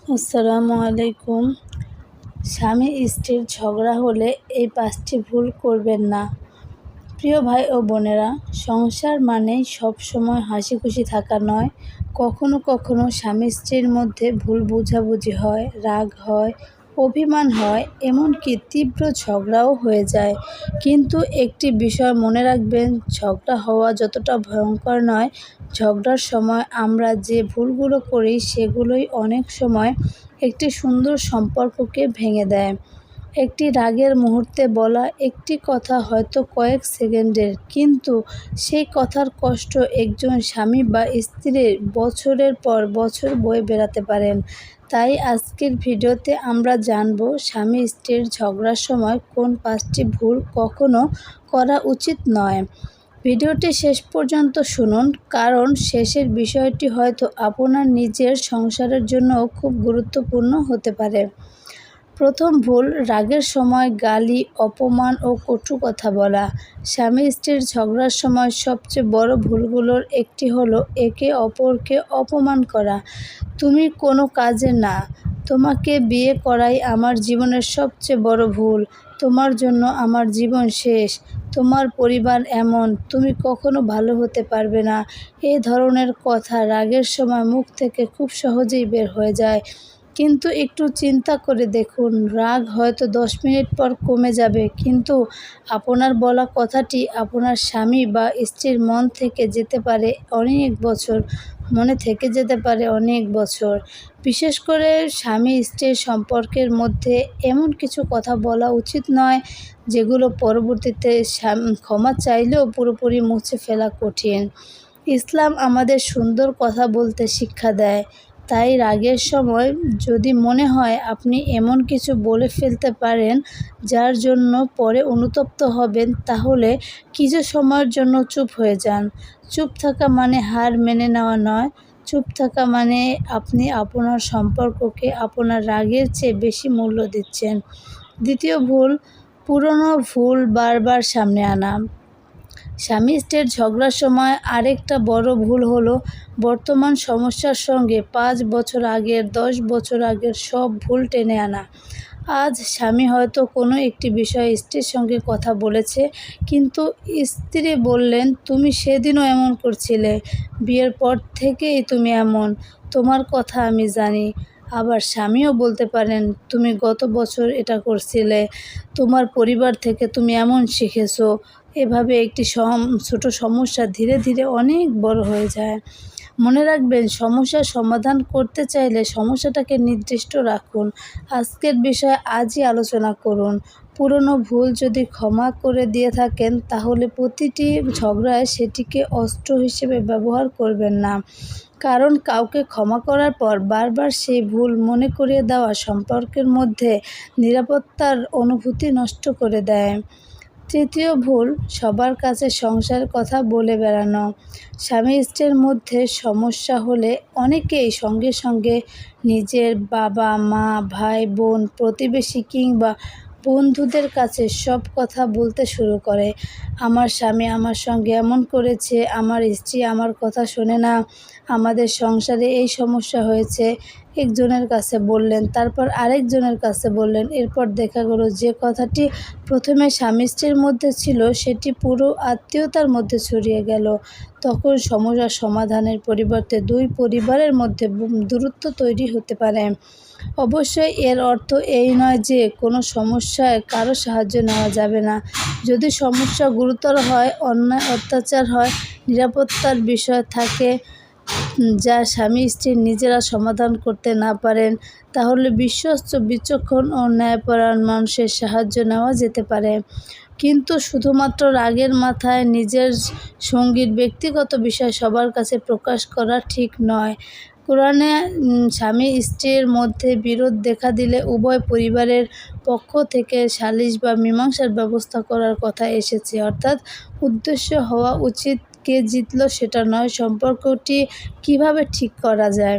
আসসালামু আলাইকুম। স্বামী স্ত্রীর ঝগড়া হলে এই 5টি ভুল করবেন না। প্রিয় ভাই ও বোনেরা, সংসার মানেই সবসময় হাসিখুশি থাকা নয়। কখনো কখনো স্বামী স্ত্রীর মধ্যে ভুল বোঝাবুঝি হয়, রাগ হয়, অভিমান হয়, এমনকি তীব্র ঝগড়াও হয়ে যায়। কিন্তু একটি বিষয় মনে রাখবেন, ঝগড়া হওয়া যতটা ভয়ঙ্কর নয়, ঝগড়ার সময় আমরা যে ভুলগুলো করি সেগুলোই অনেক সময় একটি সুন্দর সম্পর্ককে ভেঙে দেয়। একটি রাগের মুহূর্তে বলা একটি কথা হয়তো কয়েক সেকেন্ডের, কিন্তু সেই কথার কষ্ট একজন স্বামী বা স্ত্রীর বছরের পর বছর বয়ে বেড়াতে পারেন। তাই আজকের ভিডিওতে আমরা জানব স্বামী স্ত্রীর ঝগড়ার সময় কোন 5টি ভুল কখনো করা উচিত নয়। ভিডিওটি শেষ পর্যন্ত শুনুন, কারণ শেষের বিষয়টি হয়তো আপনার নিজের সংসারের জন্য খুব গুরুত্বপূর্ণ হতে পারে। প্রথম ভুল, রাগের সময় গালি, অপমান ও কটু কথা বলা। স্বামী স্ত্রীর ঝগড়ার সময় সবচেয়ে বড় ভুলগুলোর একটি হলো একে অপরকে অপমান করা। তুমি কোনো কাজের না, তোমাকে বিয়ে করাই আমার জীবনের সবচেয়ে বড় ভুল, তোমার জন্য আমার জীবন শেষ, তোমার পরিবার এমন, তুমি কখনো ভালো হতে পারবে না। এই ধরনের কথা রাগের সময় মুখ থেকে খুব সহজেই বের হয়ে যায়, কিন্তু একটু চিন্তা করে দেখুন, রাগ হয়তো 10 মিনিট পর কমে যাবে, কিন্তু আপনার বলা কথাটি আপনার স্বামী বা স্ত্রীর মনে থেকে যেতে পারে অনেক বছর। বিশেষ করে স্বামী স্ত্রীর সম্পর্কের মধ্যে এমন কিছু কথা বলা উচিত নয় যেগুলো পরবর্তীতে ক্ষমা চাইলেও পুরোপুরি মুছে ফেলা কঠিন। ইসলাম আমাদের সুন্দর কথা বলতে শিক্ষা দেয়। তাই রাগের সময় যদি মনে হয় আপনি এমন কিছু বলে ফেলতে পারেন যার জন্য পরে অনুতপ্ত হবেন, তাহলে কিছু সময়ের জন্য চুপ হয়ে যান। চুপ থাকা মানে হার মেনে নেওয়া নয়, চুপ থাকা মানে আপনি আপনার সম্পর্ককে আপনার রাগের চেয়ে বেশি মূল্য দিচ্ছেন। দ্বিতীয় ভুল, পুরনো ভুল বারবার সামনে আনা। স্বামী স্ত্রীর ঝগড়ার সময় আরেকটা বড় ভুল হলো বর্তমান সমস্যার সঙ্গে 5 বছর আগের, 10 বছর আগের সব ভুল টেনে আনা। আজ স্বামী হয়তো কোনো একটি বিষয়ে স্ত্রীর সঙ্গে কথা বলেছে, কিন্তু স্ত্রী বললেন, তুমি সেদিনও এমন করছিলে, বিয়ের পর থেকেই তুমি এমন, তোমার কথা আমি জানি। আবার স্বামীও বলতে পারেন, তুমি গত বছর এটা করছিলে, তোমার পরিবার থেকে তুমি এমন শিখেছো। এভাবে একটি ছোট সমস্যা ধীরে ধীরে অনেক বড় হয়ে যায়। মনে রাখবেন, সমস্যার সমাধান করতে চাইলে সমস্যাটাকে নির্দিষ্ট রাখুন। আজকের বিষয়ে আজই আলোচনা করুন। পুরনো ভুল যদি ক্ষমা করে দিয়ে থাকেন, তাহলে প্রতিটি ঝগড়ায় সেটিকে অস্ত্র হিসেবে ব্যবহার করবেন না, কারণ কাউকে ক্ষমা করার পর বারবার সেই ভুল মনে করিয়ে দেওয়া সম্পর্কের মধ্যে নিরাপত্তার অনুভূতি নষ্ট করে দেয়। তৃতীয় ভুল, সবার কাছে সংসারের কথা বলে বেড়ানো। স্বামী স্ত্রীর মধ্যে সমস্যা হলে অনেকেই সঙ্গে সঙ্গে নিজের বাবা মা, ভাই বোন, প্রতিবেশী কিংবা বন্ধুদের কাছে সব কথা বলতে শুরু করে। আমার স্বামী আমার সঙ্গে এমন করেছে, আমার স্ত্রী আমার কথা শোনে না, আমাদের সংসারে এই সমস্যা হয়েছে। একজনের কাছে বললেন, তারপর আরেকজনের কাছে বললেন, এরপর দেখা গেল যে কথাটি প্রথমে স্বামী স্ত্রীর মধ্যে ছিল সেটি পুরো আত্মীয়তার মধ্যে ছড়িয়ে গেল। তখন সমস্যার সমাধানের পরিবর্তে দুই পরিবারের মধ্যে দূরত্ব তৈরি হতে পারে। অবশ্যই এর অর্থ এই নয় যে কোনো সমস্যায় কারো সাহায্য নেওয়া যাবে না। যদি সমস্যা গুরুতর হয়, অন্যায় অত্যাচার হয়, নিরাপত্তার বিষয় থাকে যা স্বামী স্ত্রী নিজেরা সমাধান করতে না পারেন, তাহলে বিশ্বস্ত, বিচক্ষণ ও ন্যায়পরায়ণ মানুষের সাহায্য নেওয়া যেতে পারে। কিন্তু শুধুমাত্র রাগের মাথায় নিজের সঙ্গীর ব্যক্তিগত বিষয় সবার কাছে প্রকাশ করা ঠিক নয়। কোরআনে স্বামী স্ত্রীর মধ্যে বিরোধ দেখা দিলে উভয় পরিবারের পক্ষ থেকে সালিশ বা মীমাংসার ব্যবস্থা করার কথা এসেছে। অর্থাৎ উদ্দেশ্য হওয়া উচিত কে জিতল সেটা নয়, সম্পর্কটি কিভাবে ঠিক করা যায়।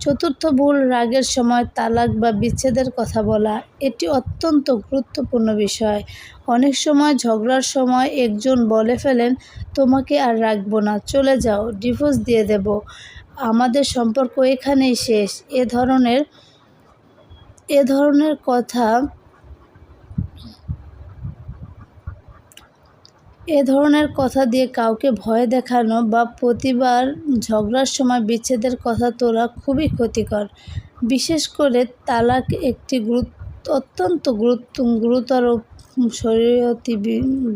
চতুর্থ ভুল, রাগের সময় তালাক বা বিচ্ছেদের কথা বলা। এটি অত্যন্ত গুরুত্বপূর্ণ বিষয়। অনেক সময় ঝগড়ার সময় একজন বলে ফেলেন, তোমাকে আর রাখবো না, চলে যাও, ডিভোর্স দিয়ে দেব, আমাদের সম্পর্ক এখানেই শেষ। এ ধরনের এ ধরনের কথা দিয়ে কাউকে ভয় দেখানো বা প্রতিবার ঝগড়ার সময় বিচ্ছেদের কথা তোলা খুবই ক্ষতিকর। বিশেষ করে তালাক একটি অত্যন্ত গুরুতর শরীয়তি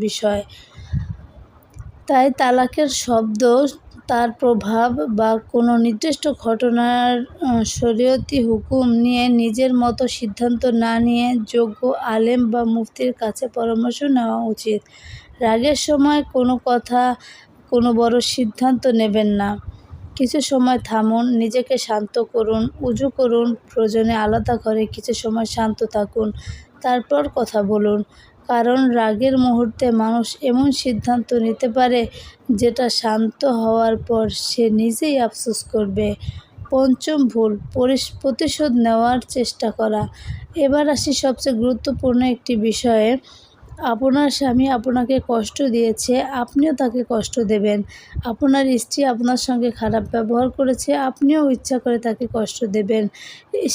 বিষয়। তাই তালাকের শব্দ, তার প্রভাব বা কোনো নির্দিষ্ট ঘটনার শরীয়তি হুকুম নিয়ে নিজের মতো সিদ্ধান্ত না নিয়ে যোগ্য আলেম বা মুফতির কাছে পরামর্শ নেওয়া উচিত। রাগের সময় কোনো বড় সিদ্ধান্ত নেবেন না। কিছু সময় থামুন, নিজেকে শান্ত করুন, উজু করুন, প্রয়োজনে আলাদা ঘরে কিছু সময় শান্ত থাকুন, তারপর কথা বলুন। কারণ রাগের মুহূর্তে মানুষ এমন সিদ্ধান্ত নিতে পারে যেটা শান্ত হওয়ার পর সে নিজেই আফসোস করবে। পঞ্চম ভুল, প্রতিশোধ নেওয়ার চেষ্টা করা। এবার আসি সবচেয়ে গুরুত্বপূর্ণ একটি বিষয়ে। আপনার স্বামী আপনাকে কষ্ট দিয়েছে, আপনিও তাকে কষ্ট দেবেন। আপনার স্ত্রী আপনার সঙ্গে খারাপ ব্যবহার করেছে, আপনিও ইচ্ছা করে তাকে কষ্ট দেবেন।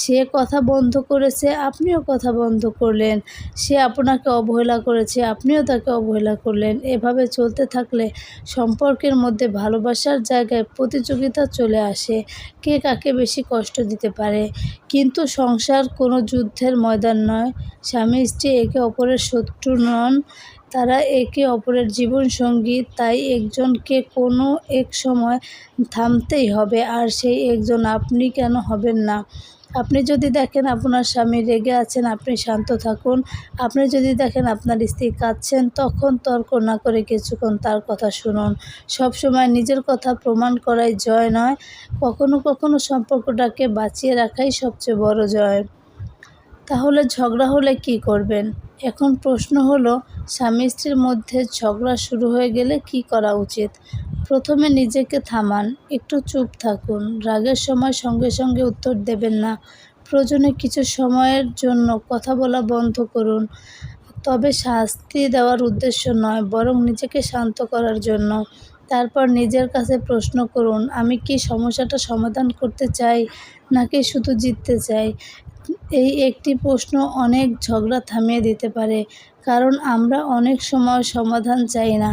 সে কথা বন্ধ করেছে, আপনিও কথা বন্ধ করলেন। সে আপনাকে অবহেলা করেছে, আপনিও তাকে অবহেলা করলেন। এভাবে চলতে থাকলে সম্পর্কের মধ্যে ভালোবাসার জায়গায় প্রতিযোগিতা চলে আসে, কে কাকে বেশি কষ্ট দিতে পারে। কিন্তু সংসার কোনো যুদ্ধের ময়দান নয়। স্বামী স্ত্রী একে অপরের শত্রু নন, তারা একে অপরের জীবনসঙ্গী। তাই একজনকে কোনো এক সময় থামতেই হবে, আর সেই একজন আপনি কেন হবেন না? আপনি যদি দেখেন আপনার স্বামী রেগে আছেন, আপনি শান্ত থাকুন। আপনি যদি দেখেন আপনার স্ত্রী কাঁদছেন, তখন তর্ক না করে কিছুক্ষণ তার কথা শুনুন। সবসময় নিজের কথা প্রমাণ করাই জয় নয়, কখনো কখনো সম্পর্কটাকে বাঁচিয়ে রাখাই সবচেয়ে বড় জয়। তাহলে ঝগড়া হলে কী করবেন? এখন প্রশ্ন হলো, স্বামী স্ত্রীর মধ্যে ঝগড়া শুরু হয়ে গেলে কী করা উচিত? প্রথমে নিজেকে থামান, একটু চুপ থাকুন। রাগের সময় সঙ্গে সঙ্গে উত্তর দেবেন না। প্রয়োজনে কিছু সময়ের জন্য কথা বলা বন্ধ করুন, তবে শাস্তি দেওয়ার উদ্দেশ্য নয়, বরং নিজেকে শান্ত করার জন্য। তারপর নিজের কাছে প্রশ্ন করুন, আমি কি সমস্যাটা সমাধান করতে চাই, নাকি শুধু জিততে চাই? এই একটি প্রশ্ন অনেক ঝগড়া থামিয়ে দিতে পারে। কারণ আমরা অনেক সময় সমাধান চাই না,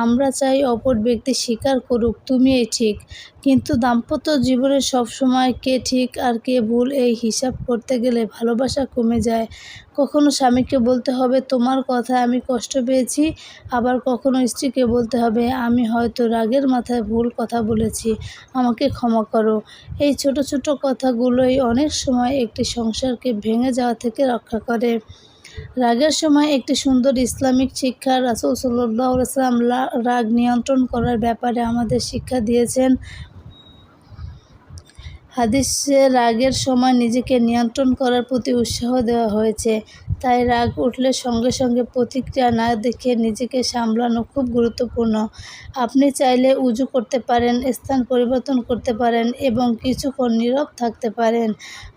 আমরা চাই অপর ব্যক্তি স্বীকার করুক তুমিই ঠিক। কিন্তু দাম্পত্য জীবনে সবসময় কে ঠিক আর কে ভুল এই হিসাব করতে গেলে ভালোবাসা কমে যায়। কখনো স্বামীকে বলতে হবে, তোমার কথায় আমি কষ্ট পেয়েছি। আবার কখনো স্ত্রীকে বলতে হবে, আমি হয়তো রাগের মাথায় ভুল কথা বলেছি, আমাকে ক্ষমা করো। এই ছোট ছোট কথাগুলোই অনেক সময় একটি সংসারকে ভেঙে যাওয়া থেকে রক্ষা করে। রাগের সময় একটি সুন্দর ইসলামিক শিক্ষা। রাসূল সাল্লাল্লাহু আলাইহি ওয়াসাল্লাম রাগ নিয়ন্ত্রণ করার ব্যাপারে আমাদের শিক্ষা দিয়েছেন। হাদিসে রাগের সময় নিজেকে নিয়ন্ত্রণ করার প্রতি উৎসাহ দেওয়া হয়েছে। তাই রাগ উঠলে সঙ্গে সঙ্গে প্রতিক্রিয়া না দেখে নিজেকে সামলানো খুব গুরুত্বপূর্ণ। আপনি চাইলে উজু করতে পারেন, স্থান পরিবর্তন করতে পারেন এবং কিছুক্ষণ নীরব থাকতে পারেন।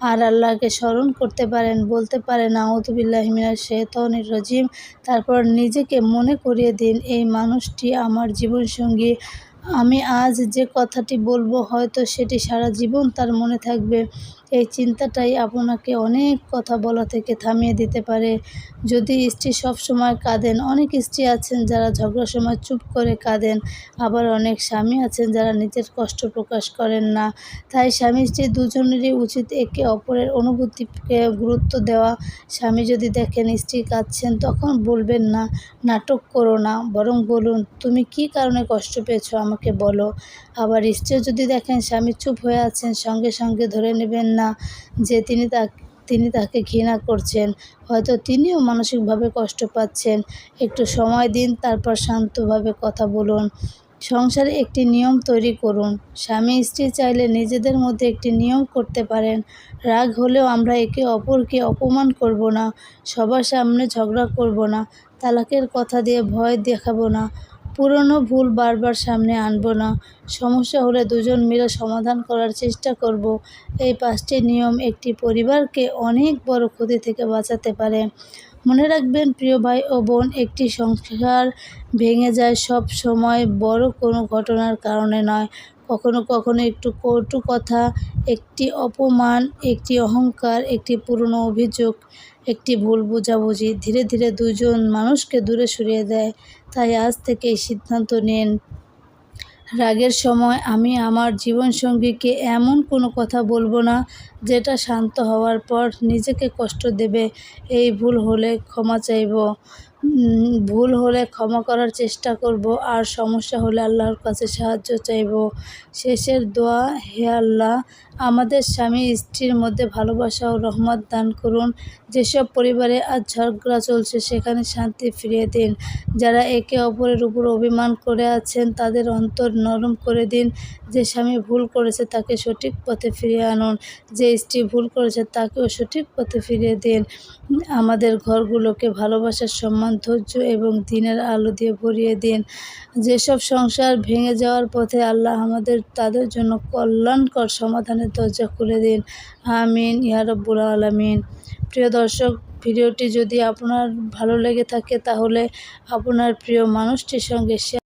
আর আল্লাহকে স্মরণ করতে পারেন, বলতে পারেন আউযু বিল্লাহি মিনাশ শাইতানির রাজিম। তারপর নিজেকে মনে করিয়ে দিন, এই মানুষটি আমার জীবনসঙ্গী। আমি আজ যে কথাটি বলবো হয়তো সেটি সারা জীবন তার মনে থাকবে। এই চিন্তাটাই আপনাকে অনেক কথা বলা থেকে থামিয়ে দিতে পারে। যদি স্ত্রী সবসময় কাঁদেন, অনেক স্ত্রী আছেন যারা ঝগড়ার সময় চুপ করে কাঁদেন, আবার অনেক স্বামী আছেন যারা নিজের কষ্ট প্রকাশ করেন না। তাই স্বামী স্ত্রী দুজনেরই উচিত একে অপরের অনুভূতিকে গুরুত্ব দেওয়া। স্বামী যদি দেখেন স্ত্রী কাঁদছেন, তখন বলবেন না, নাটক করো না, বরং বলুন, তুমি কী কারণে কষ্ট পেয়েছো আমাকে বলো। আবার স্ত্রীও যদি দেখেন স্বামী চুপ হয়ে আছেন, সঙ্গে সঙ্গে ধরে নেবেন না যে তিনি তাকে ঘৃণা করছেন, হয়তো তিনিও মানসিকভাবে কষ্ট পাচ্ছেন। একটু সময় দিন, তারপর শান্তভাবে কথা বলুন। সংসারে একটি নিয়ম তৈরি করুন। স্বামী স্ত্রী চাইলে নিজেদের মধ্যে একটি নিয়ম করতে পারেন, রাগ হলেও আমরা একে অপরকে অপমান করব না, সবার সামনে ঝগড়া করব না, তালাকের কথা দিয়ে ভয় দেখাবো না, পুরনো ভুল বারবার সামনে আনব না, সমস্যা হলে দুজন মিলে সমাধান করার চেষ্টা করব। এই 5টি নিয়ম একটি পরিবারকে অনেক বড় ক্ষতি থেকে বাঁচাতে পারে। মনে রাখবেন প্রিয় ভাই ও বোন, একটি সংসার ভেঙে যায় সব সময় বড় কোনো ঘটনার কারণে নয়, কখনো কখনো একটু কটু কথা, একটি অপমান, একটি অহংকার, একটি পুরনো অভিযোগ, একটি ভুল বোঝাবুঝি ধীরে ধীরে দুজন মানুষকে দূরে সরিয়ে দেয়। তাই আজ থেকেই সিদ্ধান্ত নিন, রাগের সময় আমি আমার জীবনসঙ্গীকে এমন কোনো কথা বলবো না যেটা শান্ত হওয়ার পর নিজেকে কষ্ট দেবে। এই ভুল হলে ক্ষমা চাইব, ভুল হলে ক্ষমা করার চেষ্টা করব, আর সমস্যা হলে আল্লাহর কাছে সাহায্য চাইব। শেষের দোয়া, হে আল্লাহ, আমাদের স্বামী স্ত্রীর মধ্যে ভালোবাসা ও রহমত দান করুন। যেসব পরিবারে আজ ঝগড়া চলছে সেখানে শান্তি ফিরিয়ে দিন। যারা একে অপরের উপর অভিমান করে আছেন তাদের অন্তর নরম করে দিন। যে স্বামী ভুল করেছে তাকে সঠিক পথে ফিরিয়ে আনুন, যে স্ত্রী ভুল করেছে তাকেও সঠিক পথে ফিরিয়ে দিন। আমাদের ঘরগুলোকে ভালোবাসার, সম্মান, ধৈর্য এবং দিনের আলো দিয়ে ভরিয়ে দিন। যেসব সংসার ভেঙে যাওয়ার পথে, আল্লাহ তাদের জন্য কল্যাণকর সমাধানের দরজা খুলে দিন। আমিন ইয়া রাব্বুল আলামিন। প্রিয় দর্শক, ভিডিওটি যদি আপনার ভালো লেগে থাকে তাহলে আপনার প্রিয় মানুষটির সঙ্গে শেয়ার